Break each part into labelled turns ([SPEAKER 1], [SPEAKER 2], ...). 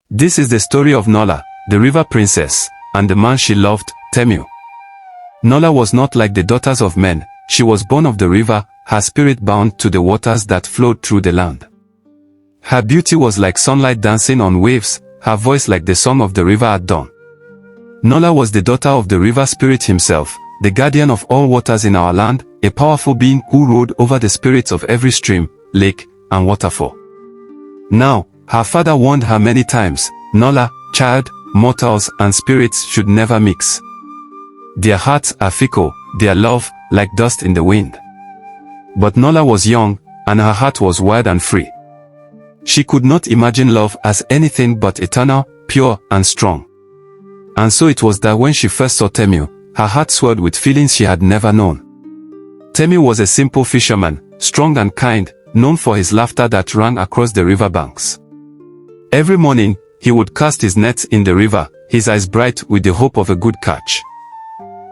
[SPEAKER 1] This is the story of Nola, the river princess, and the man she loved, Temu. Nola was not like the daughters of men. She was born of the river, her spirit bound to the waters that flowed through the land. Her beauty was like sunlight dancing on waves, her voice like the song of the river at dawn. Nola was the daughter of the river spirit himself, the guardian of all waters in our land, a powerful being who ruled over the spirits of every stream, lake, and waterfall. Now, her father warned her many times, "Nola, child, mortals and spirits should never mix. Their hearts are fickle, their love, like dust in the wind." But Nola was young, and her heart was wild and free. She could not imagine love as anything but eternal, pure, and strong. And so it was that when she first saw Temu, her heart swelled with feelings she had never known. Temu was a simple fisherman, strong and kind, known for his laughter that rang across the river banks. Every morning, he would cast his nets in the river, his eyes bright with the hope of a good catch.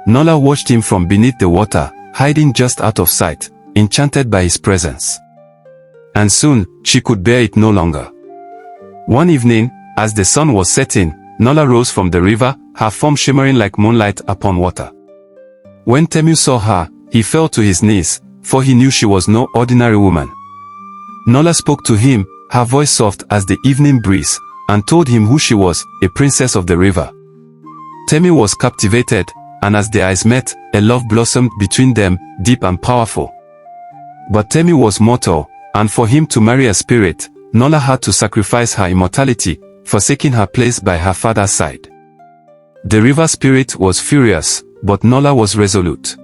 [SPEAKER 1] Nola watched him from beneath the water, hiding just out of sight, enchanted by his presence. And soon, she could bear it no longer. One evening, as the sun was setting, Nola rose from the river, her form shimmering like moonlight upon water. When Temu saw her, he fell to his knees, for he knew she was no ordinary woman. Nola spoke to him, her voice soft as the evening breeze, and told him who she was, a princess of the river. Temu was captivated, and as their eyes met, a love blossomed between them, deep and powerful. But Temu was mortal, and for him to marry a spirit, Nola had to sacrifice her immortality, forsaking her place by her father's side. The river spirit was furious, but Nola was resolute.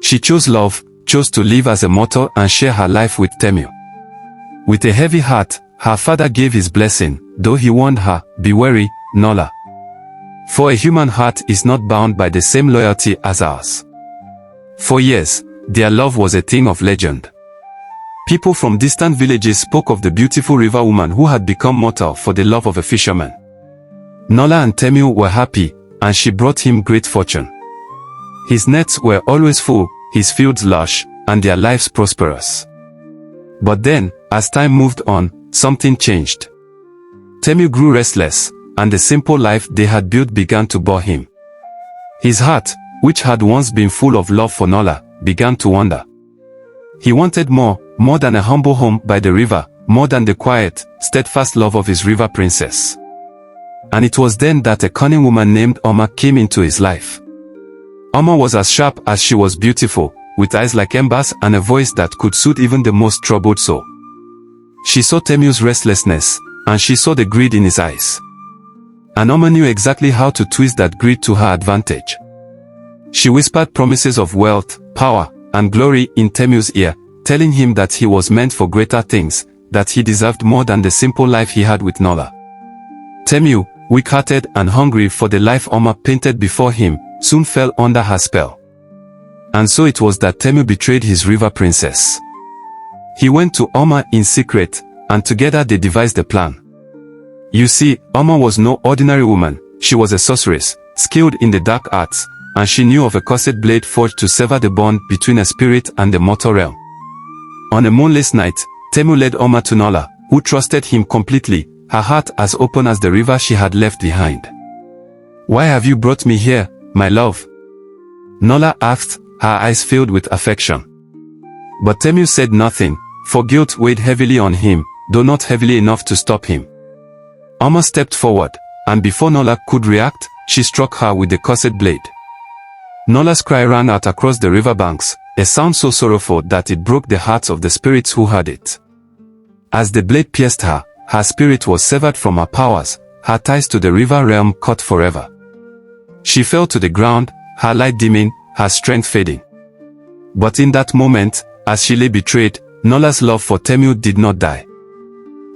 [SPEAKER 1] She chose love, chose to live as a mortal and share her life with Temu. With a heavy heart, her father gave his blessing, though he warned her, "Be wary, Nola. For a human heart is not bound by the same loyalty as ours." For years, their love was a thing of legend. People from distant villages spoke of the beautiful river woman who had become mortal for the love of a fisherman. Nola and Temu were happy, and she brought him great fortune. His nets were always full, his fields lush, and their lives prosperous. But then, as time moved on, something changed. Temu grew restless, and the simple life they had built began to bore him. His heart, which had once been full of love for Nola, began to wander. He wanted more than a humble home by the river, more than the quiet, steadfast love of his river princess. And it was then that a cunning woman named Amma came into his life. Amma was as sharp as she was beautiful, with eyes like embers and a voice that could soothe even the most troubled soul. She saw Temu's restlessness, and she saw the greed in his eyes. And Amma knew exactly how to twist that greed to her advantage. She whispered promises of wealth, power, and glory in Temu's ear, telling him that he was meant for greater things, that he deserved more than the simple life he had with Nola. Temu, weak-hearted and hungry for the life Amma painted before him, soon fell under her spell. And so it was that Temu betrayed his river princess. He went to Amma in secret, and together they devised a plan. You see, Amma was no ordinary woman, she was a sorceress, skilled in the dark arts, and she knew of a cursed blade forged to sever the bond between a spirit and the mortal realm. On a moonless night, Temu led Amma to Nola, who trusted him completely, her heart as open as the river she had left behind. "Why have you brought me here, my love?" Nola asked, her eyes filled with affection. But Temu said nothing, for guilt weighed heavily on him, though not heavily enough to stop him. Amma stepped forward, and before Nola could react, she struck her with the cursed blade. Nola's cry rang out across the river banks, a sound so sorrowful that it broke the hearts of the spirits who heard it. As the blade pierced her, her spirit was severed from her powers, her ties to the river realm cut forever. She fell to the ground, her light dimming, her strength fading. But in that moment, as she lay betrayed, Nola's love for Temu did not die.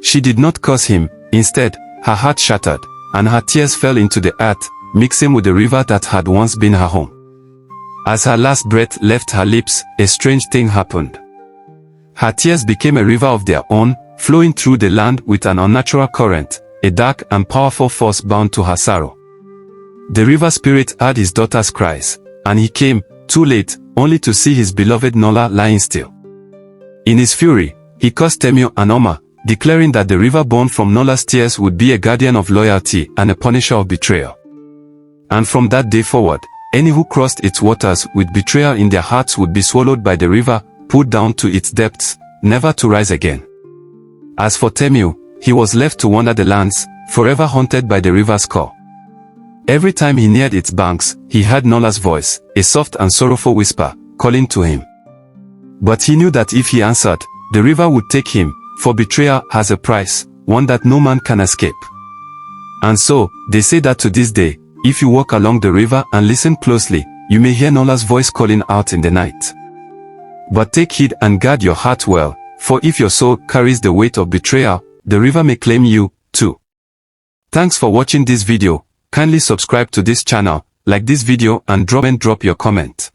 [SPEAKER 1] She did not curse him, instead, her heart shattered, and her tears fell into the earth, mixing with the river that had once been her home. As her last breath left her lips, a strange thing happened. Her tears became a river of their own, flowing through the land with an unnatural current, a dark and powerful force bound to her sorrow. The river spirit heard his daughter's cries, and he came, too late, only to see his beloved Nola lying still. In his fury, he cursed Temu and Amma, declaring that the river born from Nola's tears would be a guardian of loyalty and a punisher of betrayal. And from that day forward, any who crossed its waters with betrayal in their hearts would be swallowed by the river, pulled down to its depths, never to rise again. As for Temu, he was left to wander the lands, forever haunted by the river's call. Every time he neared its banks, he heard Nola's voice, a soft and sorrowful whisper, calling to him. But he knew that if he answered, the river would take him, for betrayal has a price, one that no man can escape. And so, they say that to this day, if you walk along the river and listen closely, you may hear Nola's voice calling out in the night. But take heed and guard your heart well, for if your soul carries the weight of betrayal, the river may claim you, too. Thanks for watching this video. Kindly subscribe to this channel, like this video and drop your comment.